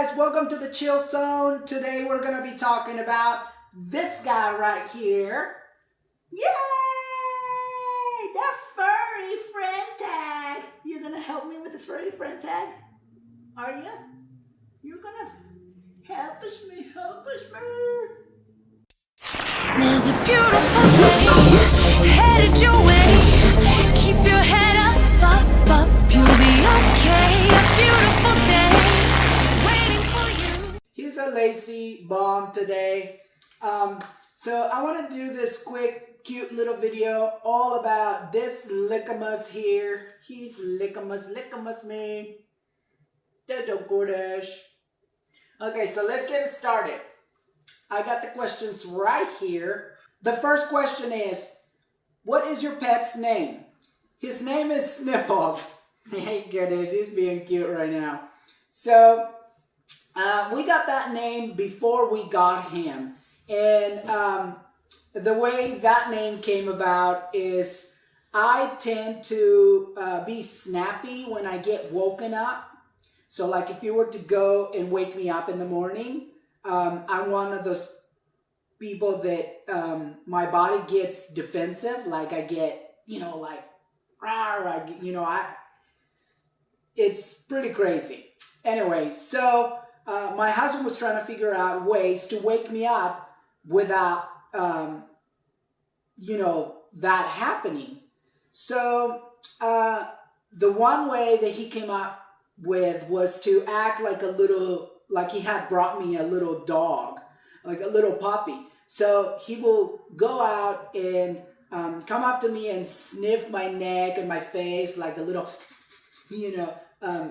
guys, welcome to the Chill Zone. Today we're going to be talking about this guy right here. Yay! The Furry Friend Tag. You're going to help me with the Furry Friend Tag? Are you? You're going to help us me. There's a beautiful day headed your way. Keep your head up, you'll be okay. A beautiful day waiting for you. He's a lazy bomb today. So I want to do this quick, cute little video all about this lickamus here. He's lickamus me. Dodo Gordish. Okay, so let's get it started. I got the questions right here. The first question is, what is your pet's name? His name is Sniffles. Hey goodness, he's being cute right now. So, we got that name before we got him. And the way that name came about is I tend to be snappy when I get woken up. So like if you were to go and wake me up in the morning, I'm one of those people that my body gets defensive. Like I get, like, it's pretty crazy. Anyway, so my husband was trying to figure out ways to wake me up without, that happening. So the one way that he came up with was to act like he had brought me a little dog, like a little puppy. So he will go out and come up to me and sniff my neck and my face like a little,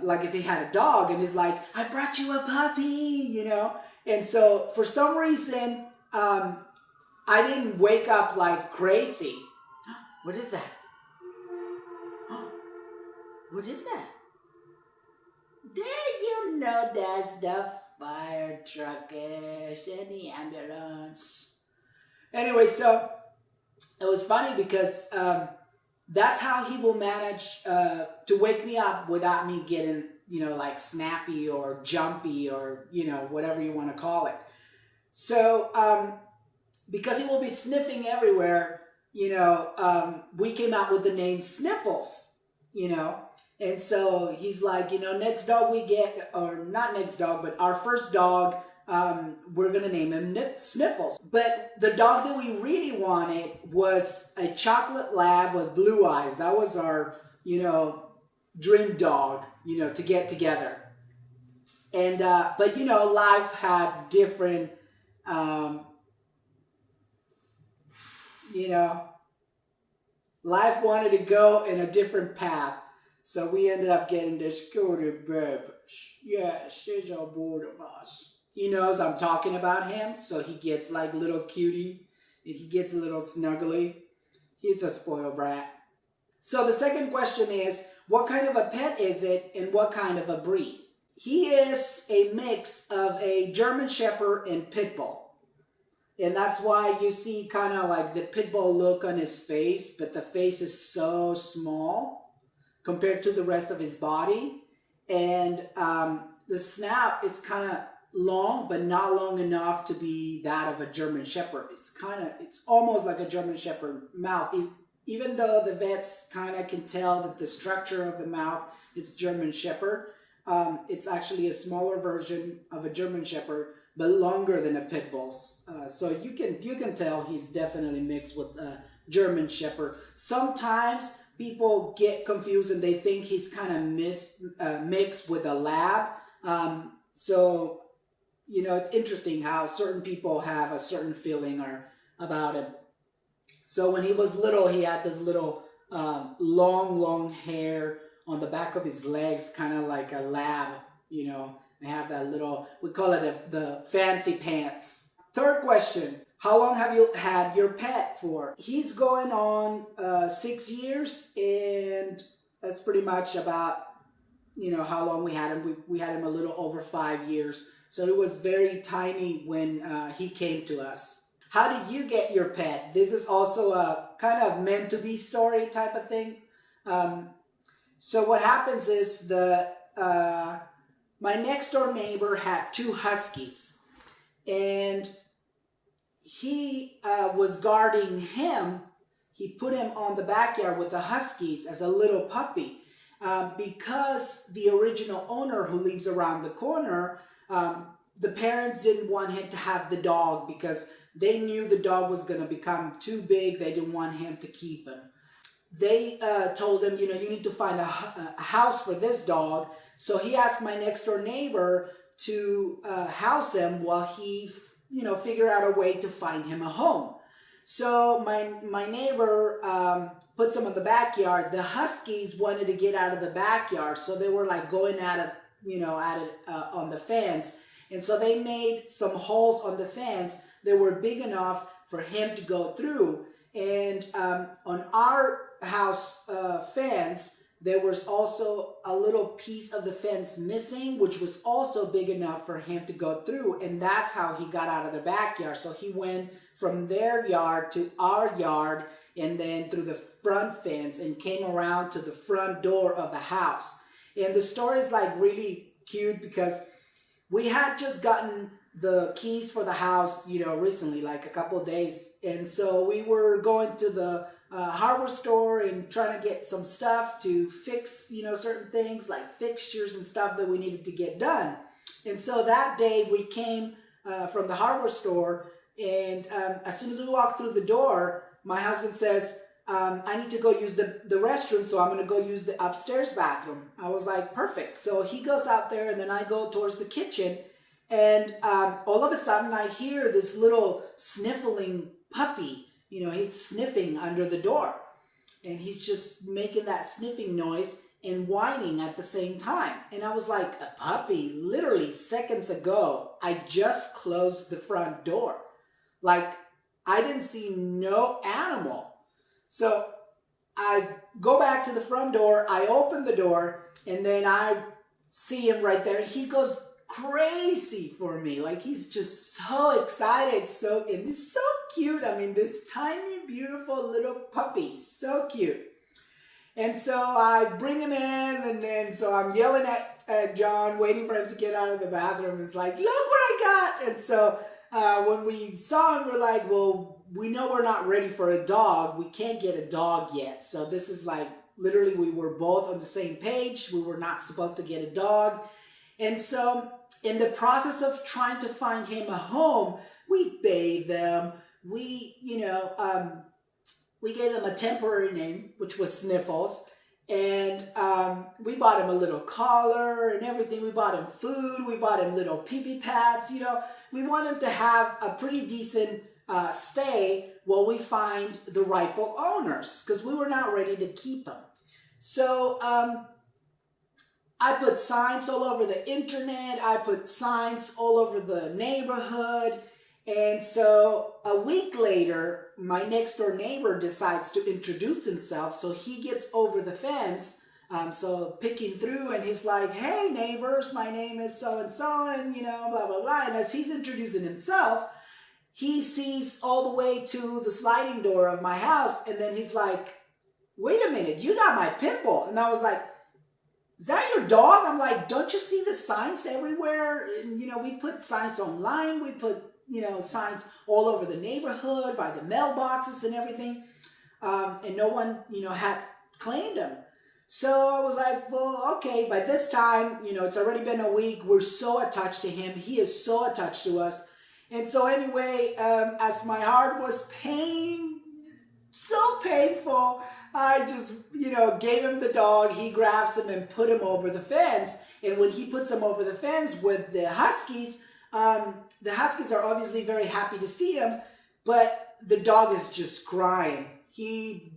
like if he had a dog, and he's like, I brought you a puppy, And so for some reason, I didn't wake up like crazy. What is that? What is that? Did you know that's the fire truckers and the ambulance? Anyway, so it was funny because that's how he will manage to wake me up without me getting, like snappy or jumpy or, whatever you want to call it. So because he will be sniffing everywhere, we came out with the name Sniffles, And so he's like, next dog we get, or not next dog, but our first dog, we're going to name him Sniffles. But the dog that we really wanted was a chocolate lab with blue eyes. That was our, dream dog, to get together. And, but, life had different, life wanted to go in a different path. So we ended up getting this cutie baby. Yes, she's on board of us. He knows I'm talking about him, so he gets like little cutie, and he gets a little snuggly. He's a spoiled brat. So the second question is, what kind of a pet is it, and what kind of a breed? He is a mix of a German Shepherd and Pit Bull. And that's why you see kind of like the Pit Bull look on his face, but the face is so small compared to the rest of his body. And the snout is kind of long, but not long enough to be that of a German Shepherd. It's almost like a German Shepherd mouth. Even though the vets kind of can tell that the structure of the mouth is German Shepherd, it's actually a smaller version of a German Shepherd, but longer than a Pit Bull's. So you can tell he's definitely mixed with a German Shepherd. Sometimes people get confused and they think he's kind of mixed with a lab. So, it's interesting how certain people have a certain feeling about him. So when he was little, he had this little long hair on the back of his legs, kind of like a lab, They have that little, we call it the fancy pants. Third question. How long have you had your pet for? He's going on 6 years, and that's pretty much about, how long we had him. We had him a little over 5 years. So he was very tiny when he came to us. How did you get your pet? This is also a kind of meant to be story type of thing. So what happens is My next door neighbor had 2 huskies, and he was guarding him. He put him on the backyard with the huskies as a little puppy. Because the original owner who lives around the corner, the parents didn't want him to have the dog because they knew the dog was going to become too big. They didn't want him to keep him. They told him, you need to find a house for this dog. So he asked my next door neighbor to house him while he, figured out a way to find him a home. So my neighbor puts him in the backyard. The huskies wanted to get out of the backyard, so they were like going at it, on the fence. And so they made some holes on the fence that were big enough for him to go through. And on our house fence, there was also a little piece of the fence missing, which was also big enough for him to go through. And that's how he got out of the backyard. So he went from their yard to our yard and then through the front fence and came around to the front door of the house. And the story is like really cute because we had just gotten the keys for the house, recently, like a couple of days. And so we were going to the hardware store and trying to get some stuff to fix, certain things like fixtures and stuff that we needed to get done. And so that day we came from the hardware store, and as soon as we walked through the door, my husband says, I need to go use the restroom, so I'm going to go use the upstairs bathroom. I was like, perfect. So he goes out there, and then I go towards the kitchen, and all of a sudden I hear this little sniffling puppy. He's sniffing under the door, and he's just making that sniffing noise and whining at the same time. And I was like, a puppy? Literally seconds ago, I just closed the front door. Like, I didn't see no animal. So I go back to the front door, I open the door, and then I see him right there. He goes crazy for me. Like, he's just so excited. And he's so cute. I mean, this tiny, beautiful little puppy. So cute. And so I bring him in, and then so I'm yelling at John, waiting for him to get out of the bathroom. It's like, look what I got. And so when we saw him, we're like, well, we know we're not ready for a dog. We can't get a dog yet. So this is like, literally, we were both on the same page. We were not supposed to get a dog. And so in the process of trying to find him a home, we bathed them. We gave him a temporary name, which was Sniffles. And we bought him a little collar and everything. We bought him food. We bought him little pee-pee pads. We want him to have a pretty decent stay while we find the rightful owners, because we were not ready to keep him. So I put signs all over the internet. I put signs all over the neighborhood. And so a week later, my next door neighbor decides to introduce himself. So he gets over the fence, so picking through, and he's like, hey neighbors, my name is so-and-so, and blah, blah, blah. And as he's introducing himself, he sees all the way to the sliding door of my house. And then he's like, wait a minute, you got my pit bull. And I was like, is that your dog? I'm like, don't you see the signs everywhere? And, we put signs online. We put, signs all over the neighborhood, by the mailboxes and everything. And no one, had claimed him. So I was like, well, okay. By this time, it's already been a week. We're so attached to him. He is so attached to us. And so anyway, as my heart was so painful, I just, gave him the dog. He grabs him and put him over the fence. And when he puts him over the fence with the huskies are obviously very happy to see him, but the dog is just crying. He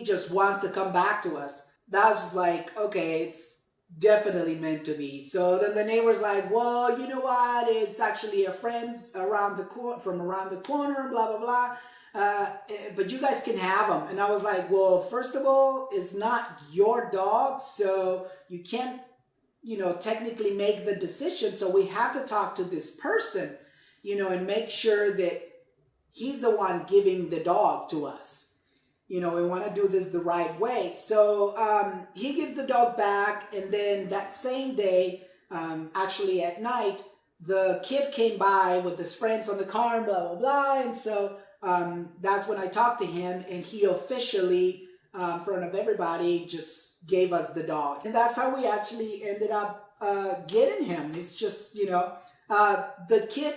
just wants to come back to us. That was like, okay, it's definitely meant to be. So then the neighbor's like, well, you know what? It's actually a friend from around the corner, blah, blah, blah. But you guys can have him. And I was like, well, first of all, it's not your dog, so you can't, technically make the decision. So we have to talk to this person, and make sure that he's the one giving the dog to us. We want to do this the right way. So he gives the dog back, and then that same day, actually at night, the kid came by with his friends on the car and blah, blah, blah. And so that's when I talked to him, and he officially, in front of everybody, just gave us the dog. And that's how we actually ended up getting him. It's just, the kid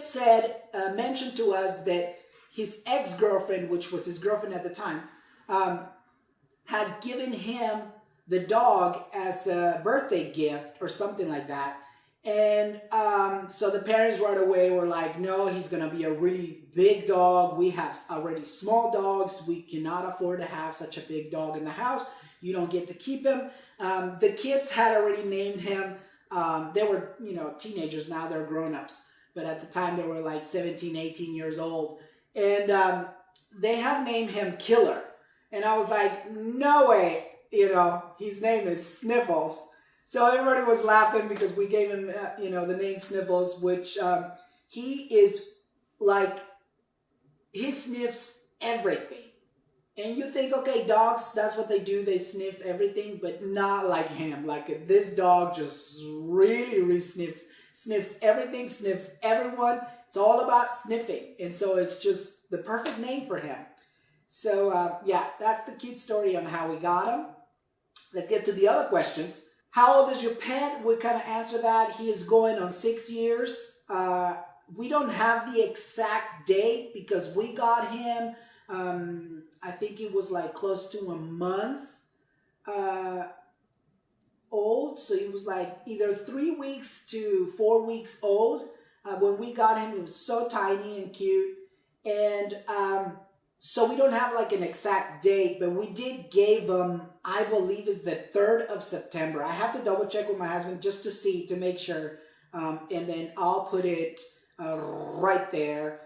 mentioned to us that his ex-girlfriend, which was his girlfriend at the time, had given him the dog as a birthday gift or something like that. And so the parents right away were like, no, he's going to be a really big dog. We have already small dogs. We cannot afford to have such a big dog in the house. You don't get to keep him. The kids had already named him. They were, teenagers. Now they're grown-ups. But at the time, they were like 17, 18 years old. And they have named him Killer. And I was like, no way. His name is Sniffles. So everybody was laughing because we gave him, the name Sniffles, which he is like, he sniffs everything. And you think, okay, dogs, that's what they do. They sniff everything, but not like him. Like this dog just really sniffs everything, sniffs everyone. It's all about sniffing. And so it's just the perfect name for him. So that's the cute story on how we got him. Let's get to the other questions. How old is your pet? We kind of answer that. He is going on 6 years. We don't have the exact date because we got him, I think it was like close to a month old. So he was like either 3 weeks to 4 weeks old. When we got him, he was so tiny and cute. And so we don't have like an exact date, but we did give him, I believe is the 3rd of September. I have to double check with my husband just to see, to make sure. And then I'll put it right there,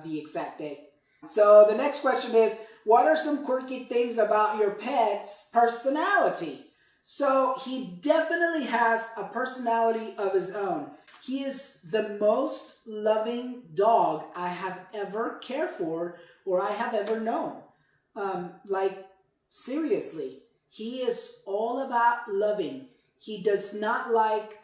the exact date. So the next question is, what are some quirky things about your pet's personality? So he definitely has a personality of his own. He is the most loving dog I have ever cared for or I have ever known. Seriously, he is all about loving. He does not like,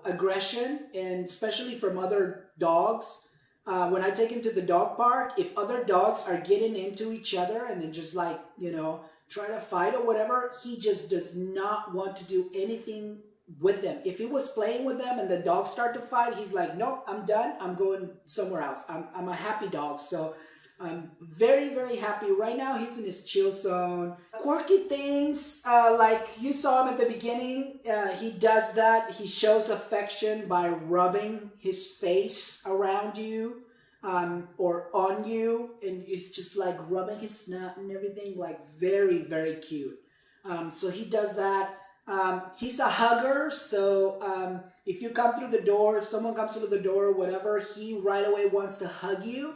aggression, and especially from other dogs. When I take him to the dog park, if other dogs are getting into each other and then just try to fight or whatever, he just does not want to do anything with them. If he was playing with them and the dogs start to fight, he's like, nope, I'm done. I'm going somewhere else. I'm a happy dog. So I'm very, very happy. Right now, he's in his chill zone. Quirky things, like you saw him at the beginning, he does that. He shows affection by rubbing his face around you or on you. And it's just like rubbing his snout and everything, like very, very cute. So he does that. He's a hugger, so if you come through the door, if someone comes through the door or whatever, he right away wants to hug you.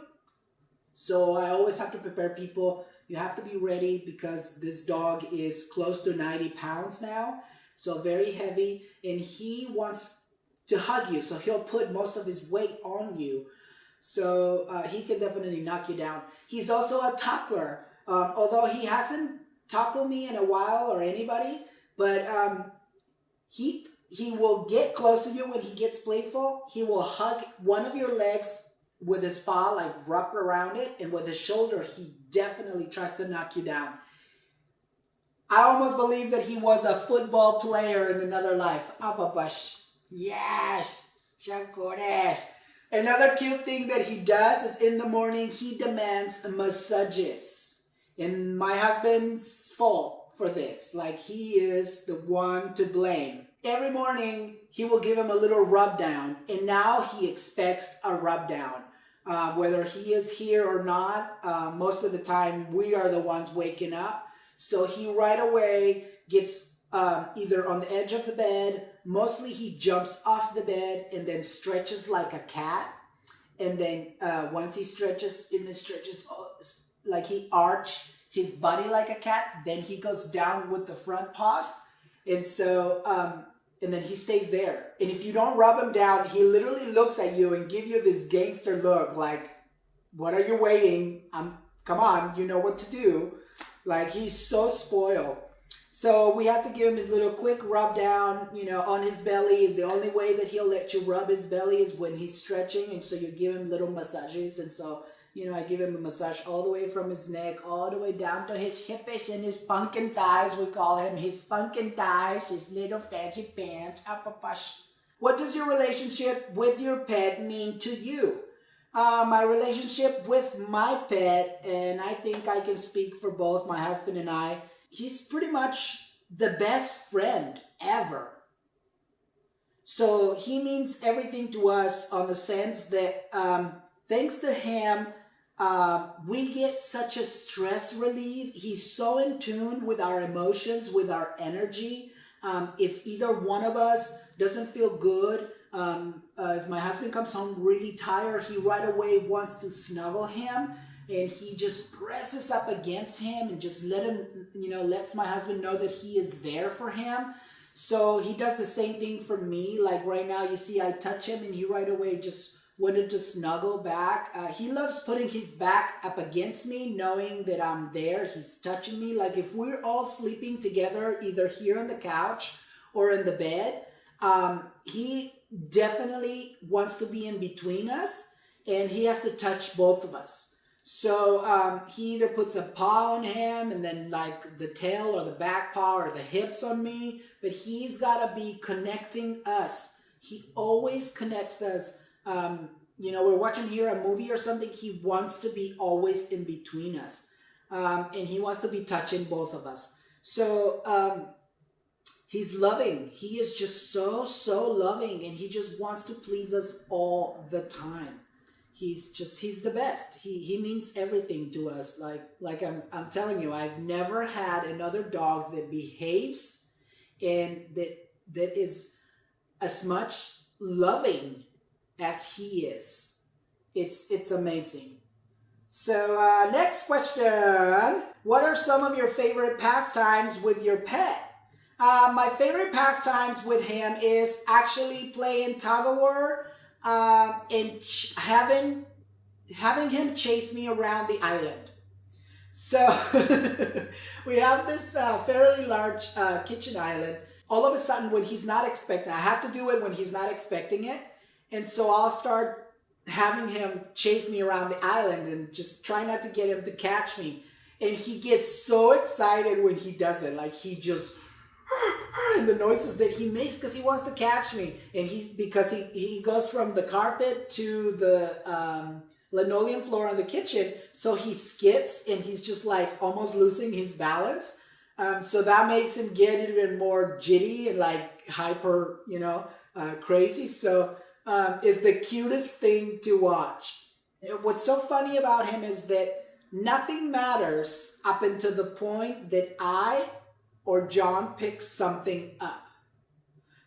So I always have to prepare people. You have to be ready because this dog is close to 90 pounds now, so very heavy, and he wants to hug you, so he'll put most of his weight on you. So he can definitely knock you down. He's also a tackler, although he hasn't tackled me in a while or anybody. But he will get close to you when he gets playful. He will hug one of your legs with his paw, like wrap around it. And with his shoulder, he definitely tries to knock you down. I almost believe that he was a football player in another life. Apapash. Yes. Shankores. Another cute thing that he does is in the morning, he demands massages. And my husband's fault for this. Like, he is the one to blame. Every morning, he will give him a little rub down, and now he expects a rub down. Whether he is here or not, most of the time, we are the ones waking up. So he right away gets either on the edge of the bed. Mostly he jumps off the bed and then stretches like a cat. And then once he stretches, like he arches his body like a cat, then he goes down with the front paws. And so, and then he stays there. And if you don't rub him down, he literally looks at you and give you this gangster look like, what are you waiting? Come on, you know what to do. Like, he's so spoiled. So we have to give him his little quick rub down, on his belly. Is the only way that he'll let you rub his belly is when he's stretching. And so you give him little massages. And so, I give him a massage all the way from his neck, all the way down to his hippies and his pumpkin thighs. We call him his pumpkin thighs, his little fancy pants. What does your relationship with your pet mean to you? My relationship with my pet, and I think I can speak for both my husband and I, he's pretty much the best friend ever. So he means everything to us on the sense that thanks to him, we get such a stress relief. He's so in tune with our emotions, with our energy. If either one of us doesn't feel good, if my husband comes home really tired, he right away wants to snuggle him, and he just presses up against him and just lets my husband know that he is there for him. So he does the same thing for me. Like right now, you see I touch him and he right away just wanted to snuggle back. He loves putting his back up against me, knowing that I'm there. He's touching me. Like if we're all sleeping together, either here on the couch or in the bed, he definitely wants to be in between us, and he has to touch both of us. So he either puts a paw on him and then like the tail or the back paw or the hips on me, but he's got to be connecting us. He always connects us. We're watching here a movie or something. He wants to be always in between us, and he wants to be touching both of us. So he's loving. He is just so loving, and he just wants to please us all the time. He's the best. He means everything to us. Like I'm telling you, I've never had another dog that behaves and that is as much loving as he is. It's amazing. So next question. What are some of your favorite pastimes with your pet? My favorite pastimes with him is actually playing tug-of-war and having him chase me around the island. So we have this fairly large kitchen island. All of a sudden, when he's not expecting, I have to do it when he's not expecting it. And so I'll start having him chase me around the island and just try not to get him to catch me. And he gets so excited when he does it. Like he just, and the noises that he makes because he wants to catch me. And because he goes from the carpet to the linoleum floor in the kitchen. So he skits and he's just like almost losing his balance. So that makes him get even more jitty and like hyper, crazy. So it's the cutest thing to watch. What's so funny about him is that nothing matters up until the point that I or John picks something up.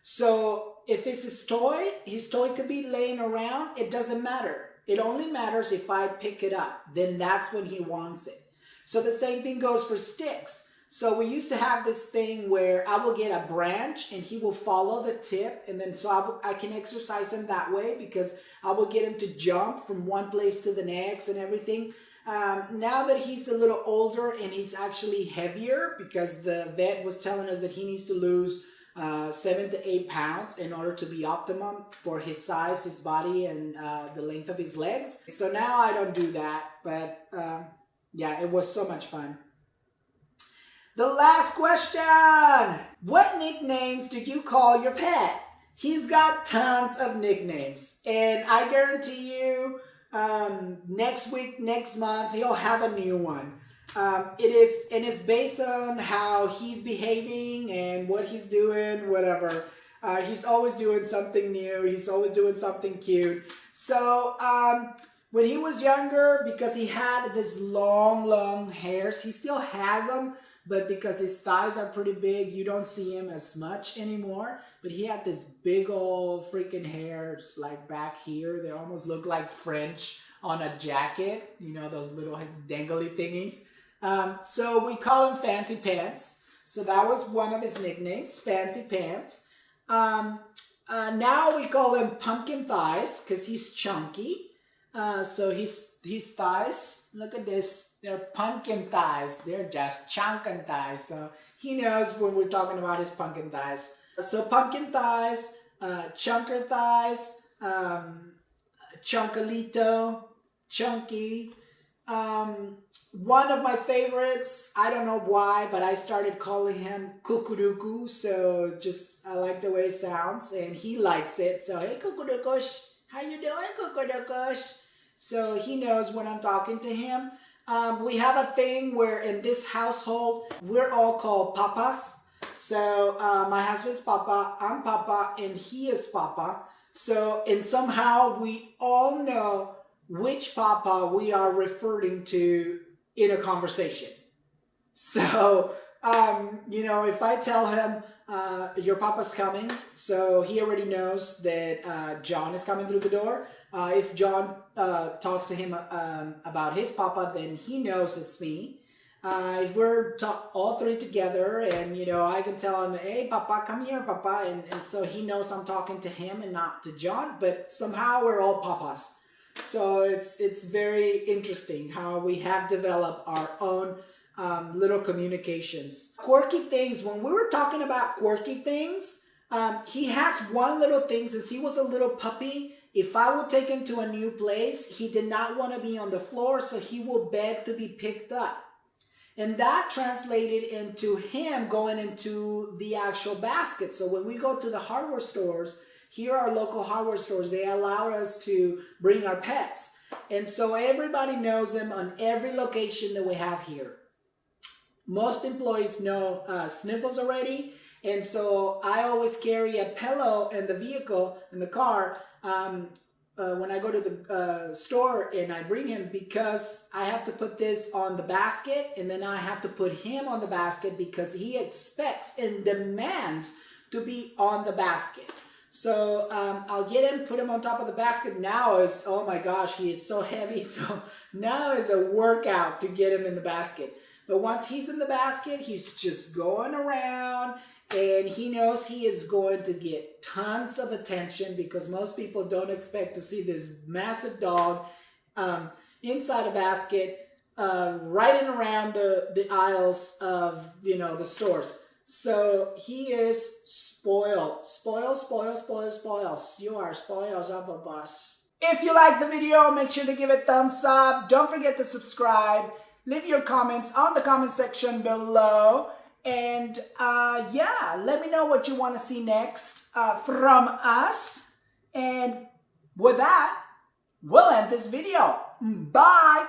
So if it's his toy could be laying around, it doesn't matter. It only matters if I pick it up. Then that's when he wants it. So the same thing goes for sticks. So we used to have this thing where I will get a branch and he will follow the tip, and then so I can exercise him that way because I will get him to jump from one place to the next and everything. Now that he's a little older and he's actually heavier because the vet was telling us that he needs to lose 7 to 8 pounds in order to be optimum for his size, his body, and the length of his legs. So now I don't do that, but yeah, it was so much fun. The last question. What nicknames do you call your pet? He's got tons of nicknames. And I guarantee you, next week, next month, he'll have a new one. It's based on how he's behaving and what he's doing, whatever. He's always doing something new. He's always doing something cute. So, when he was younger, because he had this long hairs, he still has them. But because his thighs are pretty big, you don't see him as much anymore. But he had this big old freaking hairs like back here. They almost look like French on a jacket. Those little dangly thingies. So we call him Fancy Pants. So that was one of his nicknames, Fancy Pants. Now we call him Pumpkin Thighs because he's chunky. So his thighs, look at this, they're pumpkin thighs. They're just chunkin thighs. So he knows when we're talking about his pumpkin thighs. So pumpkin thighs, chunker thighs, chunkalito, chunky. One of my favorites, I don't know why, but I started calling him Kukuruku. So just, I like the way it sounds and he likes it. So, hey Kukurukush, how you doing, Kukurukush? So he knows when I'm talking to him. We have a thing where in this household, we're all called papas. So my husband's Papa, I'm Papa, and he is Papa. So, and somehow we all know which Papa we are referring to in a conversation. So, you know, if I tell him, your Papa's coming, so he already knows that John is coming through the door. If John talks to him about his Papa, then he knows it's me. If we're all three together and, you know, I can tell him, hey, Papa, come here, Papa. And so he knows I'm talking to him and not to John, but somehow we're all Papas. So it's very interesting how we have developed our own little communications. Quirky things, when we were talking about quirky things, he has one little thing, since he was a little puppy, if I would take him to a new place, he did not want to be on the floor, so he will beg to be picked up. And that translated into him going into the actual basket. So when we go to the hardware stores, here are local hardware stores, they allow us to bring our pets. And so everybody knows them on every location that we have here. Most employees know Sniffles already. And so I always carry a pillow in the vehicle, in the car, when I go to the store and I bring him, because I have to put this on the basket and then I have to put him on the basket because he expects and demands to be on the basket. So I'll get him, put him on top of the basket. Now is, oh my gosh, he is so heavy. So now is a workout to get him in the basket. But once he's in the basket, he's just going around. And he knows he is going to get tons of attention because most people don't expect to see this massive dog inside a basket, riding around the aisles of, you know, the stores. So he is spoiled. Spoiled. You are spoiled up a bus. If you like the video, make sure to give it a thumbs up. Don't forget to subscribe. Leave your comments on the comment section below. And yeah, let me know what you want to see next from us. And with that, we'll end this video. Bye.